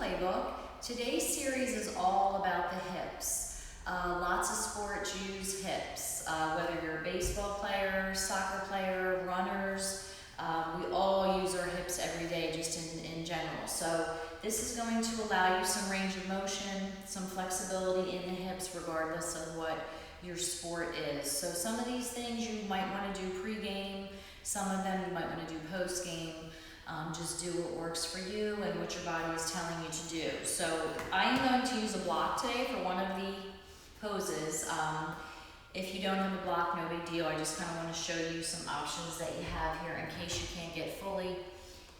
playbook. Today's series is all about the hips. Lots of sports use hips, whether you're a baseball player, soccer player, runners, we all use our hips every day just in general. So this is going to allow you some range of motion, some flexibility in the hips regardless of what your sport is. So some of these things you might want to do pre-game, some of them you might want to do post-game. Just do what works for you and what your body is telling you to do. So I am going to use a block today for one of the poses. If you don't have a block, no big deal. I just kind of want to show you some options that you have here in case you can't get fully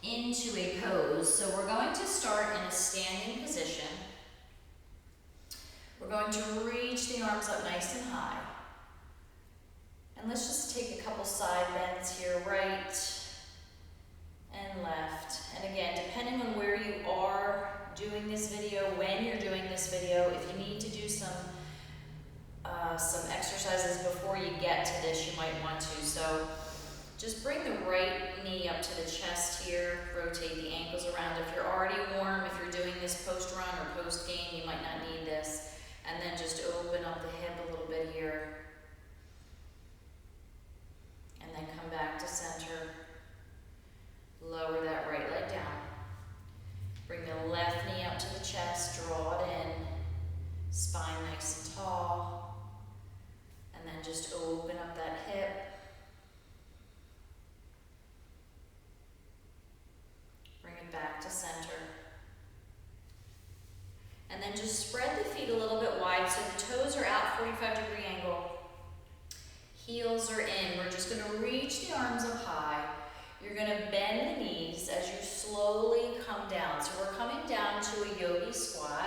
into a pose. So we're going to start in a standing position. We're going to reach the arms up nice and high. And let's just take a couple side bends here, right and left. And again, depending on where you are doing this video, when you're doing this video, if you need to do some exercises before you get to this, you might want to. So just bring the right knee up to the chest here, rotate the ankles around. If you're already warm, if you're doing this post-run or post-game, you might not need this. And then just open up the hip a little bit here. And then come back to center. Lower that right leg down. Bring the left knee up to the chest, draw it in. Spine nice and tall. And then just open up that hip. Bring it back to center. And then just spread the feet a little bit wide so the toes are out, 45-degree angle. Heels are in. We're just going to reach the arms up high. You're going to bend the knees as you slowly come down. So we're coming down to a yogi squat.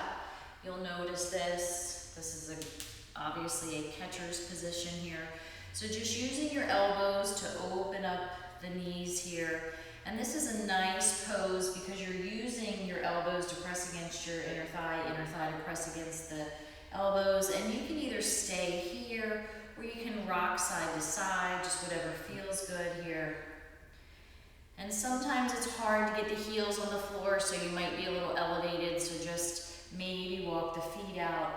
You'll notice this. This is obviously a catcher's position here. So just using your elbows to open up the knees here. And this is a nice pose because you're using your elbows to press against your inner thigh to press against the elbows. And you can either stay here or you can rock side to side, just whatever feels good here. And sometimes it's hard to get the heels on the floor, so you might be a little elevated, so just maybe walk the feet out.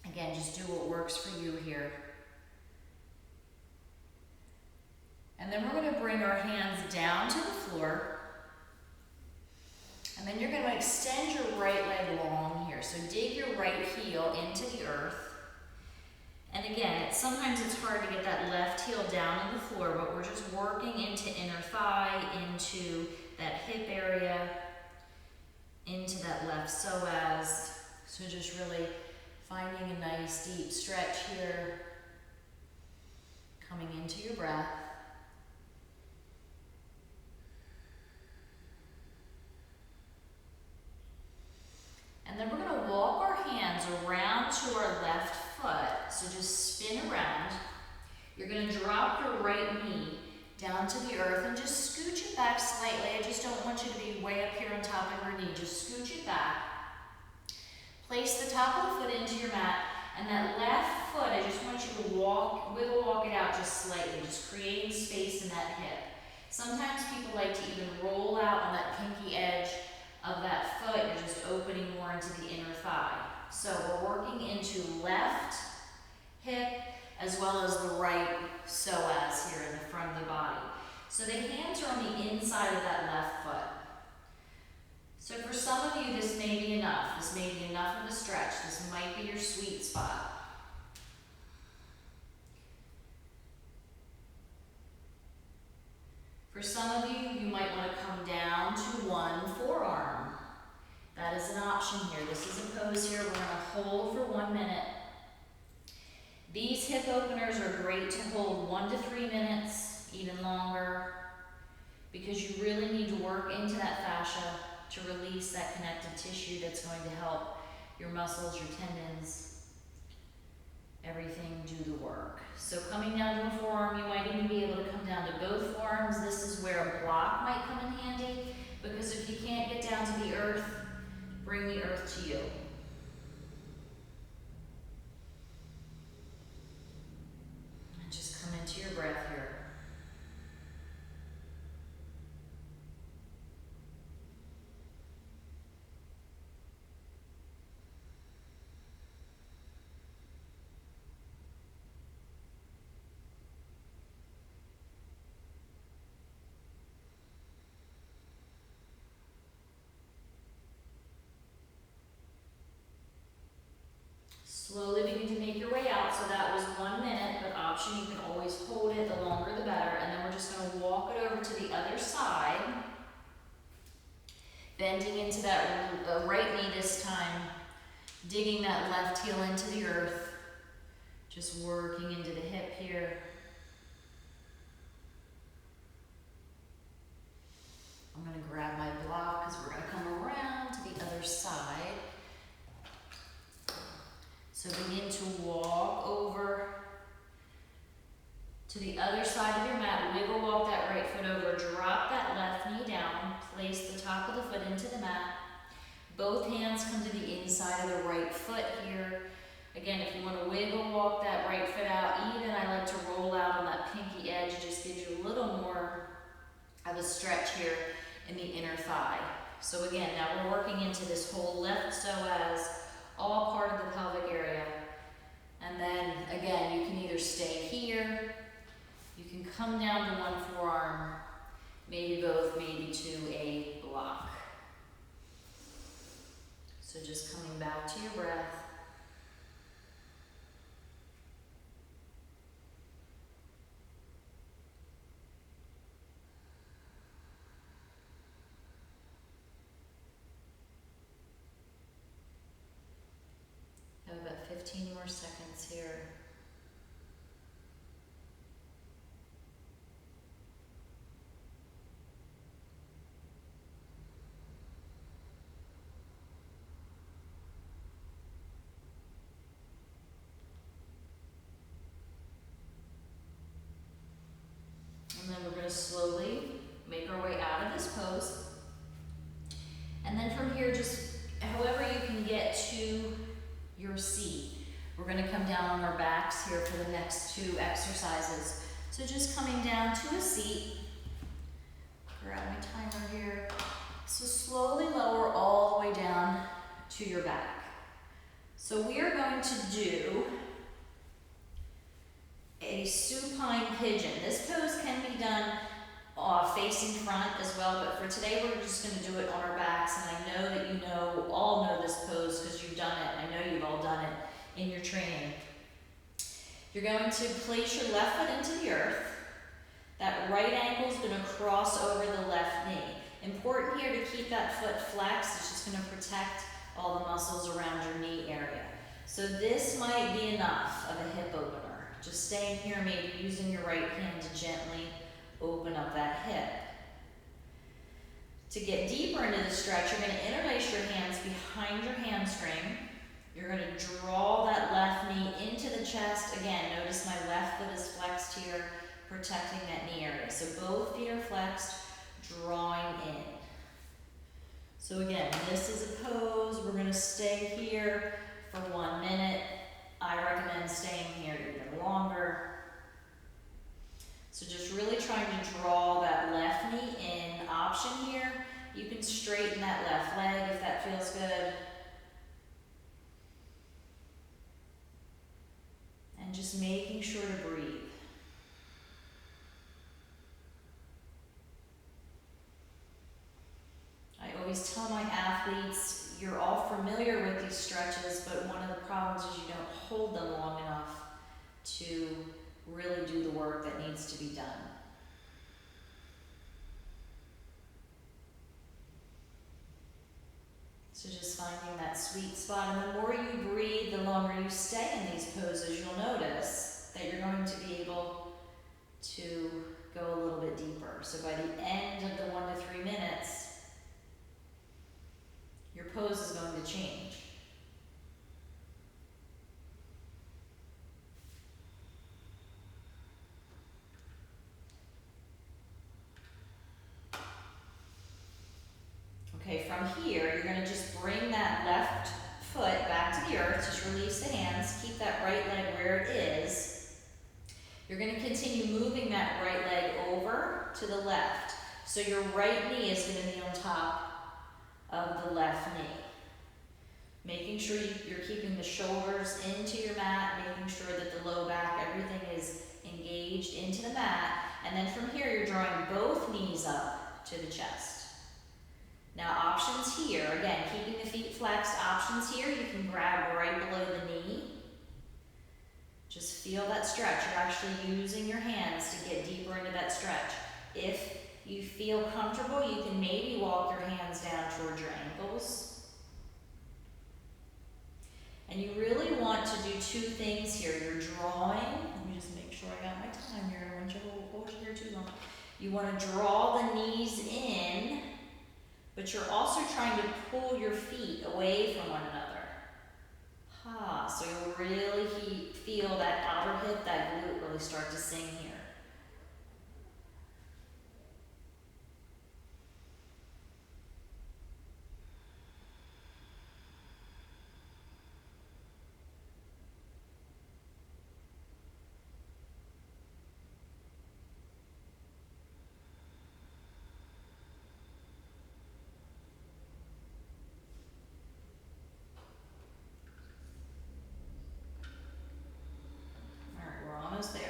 Again, just do what works for you here. And then we're going to bring our hands down to the floor. And then you're going to extend your right leg long here. So dig your right heel into the earth. And again, sometimes it's hard to get that left heel down on the floor, but we're just working into inner thigh, into that hip area, into that left psoas. So just really finding a nice deep stretch here, coming into your breath. And then we're going to walk our hands around to our left foot. So just spin around. You're going to drop your right knee down to the earth and just scooch it back slightly. I just don't want you to be way up here on top of your knee. Just scooch it back. Place the top of the foot into your mat. And that left foot, I just want you to wiggle walk it out just slightly, just creating space in that hip. Sometimes people like to even roll out on that pinky edge of that foot. You're just opening more into the inner thigh. So we're working into left hip as well as the right psoas here in the front of the body. So the hands are on the inside of that left foot. So for some of you, this may be enough. This may be enough of a stretch. This might be your sweet spot. For some of you, you might want to come down to one forearm. That is an option here. This is a pose here. We're going to hold for 1 minute. These hip openers are great to hold 1 to 3 minutes, even longer, because you really need to work into that fascia to release that connective tissue that's going to help your muscles, your tendons, everything do the work. So coming down to a forearm, you might even be able to come down to both forearms. This is where a block might come in handy, because if you can't get down to the earth, bring the earth to you. And just come into your breath here. Slowly begin to make your way out. So that was 1 minute, but option, you can always hold it, the longer the better. And then we're just gonna walk it over to the other side. Bending into that right knee this time. Digging that left heel into the earth. Just working into the hip here. I'm gonna grab my block because we're gonna come around to the other side. So begin to walk over to the other side of your mat. Wiggle walk that right foot over. Drop that left knee down. Place the top of the foot into the mat. Both hands come to the inside of the right foot here. Again, if you want to wiggle walk that right foot out, even I like to roll out on that pinky edge. It just gives you a little more of a stretch here in the inner thigh. So again, now we're working into this whole left psoas, all part of the pelvic area. And then again, you can either stay here, you can come down to one forearm, maybe both, maybe to a block. So just coming back to your breath. Have about 15 more seconds here. And then we're going to slowly make our way out of this pose. And then from here, just however you can get to your seat. We're going to come down on our backs here for the next 2 exercises. So just coming down to a seat. Grab my timer here. So slowly lower all the way down to your back. So we are going to do a supine pigeon. This pose can be done facing front as well, but for today we're just going to do it on our backs. And I know that you all know this pose because you've done it. I know you've all done it in your training. You're going to place your left foot into the earth. That right ankle is going to cross over the left knee. Important here to keep that foot flexed. It's just going to protect all the muscles around your knee area. So this might be enough of a hip opener. Just staying here, maybe using your right hand to gently open up that hip. To get deeper into the stretch, you're going to interlace your hands behind your hamstring. You're going to draw that left knee into the chest. Again, notice my left foot is flexed here, protecting that knee area. So both feet are flexed, drawing in. So again, this is a pose. We're going to stay here for 1 minute. I recommend staying here even longer. So just really trying to draw that left knee in. Option here, you can straighten that left leg if that feels good. And just making sure to breathe. I always tell my athletes, you're all familiar with these stretches, but one of the problems is you don't hold them long enough to really do the work that needs to be done. So just finding that sweet spot, and the more you breathe, the longer you stay in these poses, you'll notice that you're going to be able to go a little bit deeper. So by the end of the 1 to 3 minutes, your pose is going to change. Okay, from here, you're going to just bring that left foot back to the earth. Just release the hands. Keep that right leg where it is. You're going to continue moving that right leg over to the left. So your right knee is going to be on top of the left knee. Making sure you're keeping the shoulders into your mat, making sure that the low back, everything is engaged into the mat. And then from here, you're drawing both knees up to the chest. Now options here, again, keeping the feet flexed. Options here, you can grab right below the knee. feel that stretch. You're actually using your hands to get deeper into that stretch. If you feel comfortable, you can maybe walk your hands down towards your ankles. And you really want to do two things here. You're drawing, let me just make sure I got my time here. I don't want you to hold you here too long. You want to draw the knees in, but you're also trying to pull your feet away from one another. So you'll really feel that outer hip, that glute really start to sing here. There.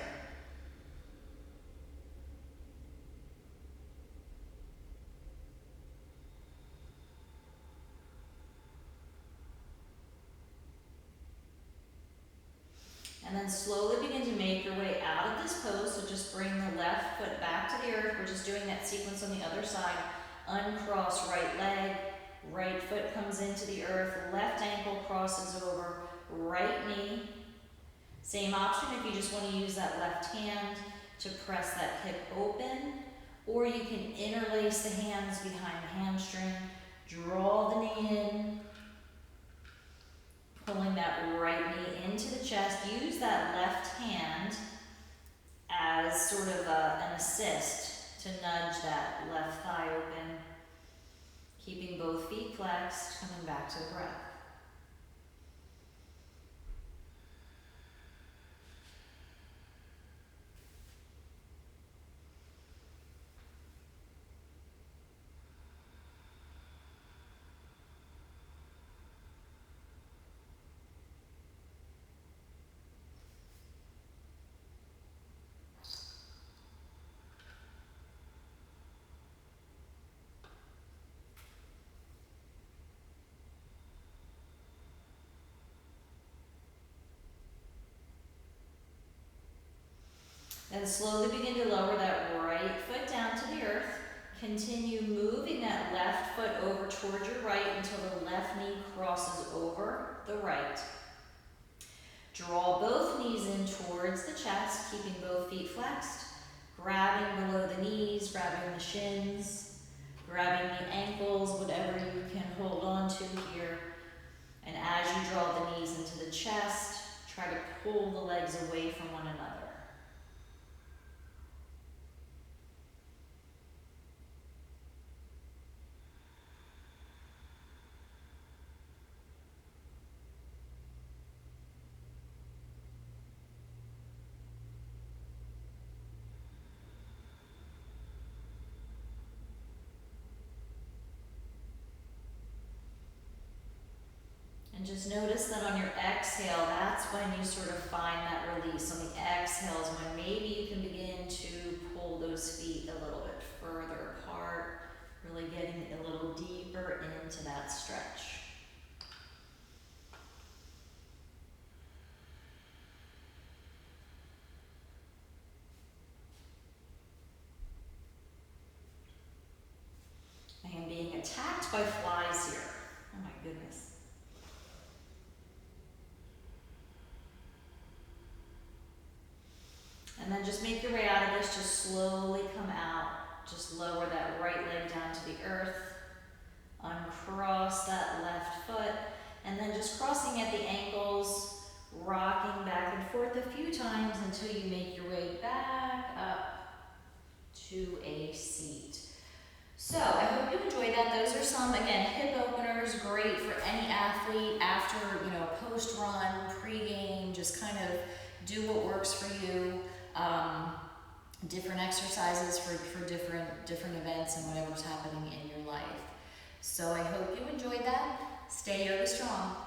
And then slowly begin to make your way out of this pose. So just bring the left foot back to the earth. We're just doing that sequence on the other side. Uncross right leg, right foot comes into the earth, left ankle crosses over, right knee. Same option if you just want to use that left hand to press that hip open, or you can interlace the hands behind the hamstring, draw the knee in, pulling that right knee into the chest. Use that left hand as sort of an assist to nudge that left thigh open, keeping both feet flexed, coming back to the breath. Then slowly begin to lower that right foot down to the earth. Continue moving that left foot over towards your right until the left knee crosses over the right. Draw both knees in towards the chest, keeping both feet flexed. Grabbing below the knees, grabbing the shins, grabbing the ankles, whatever you can hold on to here. And as you draw the knees into the chest, try to pull the legs away from one another. And just notice that on your exhale, that's when you sort of find that release. On the exhale is when maybe you can begin to pull those feet a little bit further apart, really getting a little deeper into that stretch. I am being attacked by flies here. Oh my goodness. And then just make your way out of this, just slowly come out. Just lower that right leg down to the earth. Uncross that left foot. And then just crossing at the ankles, rocking back and forth a few times until you make your way back up to a seat. So I hope you enjoyed that. Those are some, again, hip openers, great for any athlete after, post-run, pre-game, just kind of do what works for you. Different exercises for different events and whatever's happening in your life. So I hope you enjoyed that. Stay yoga strong.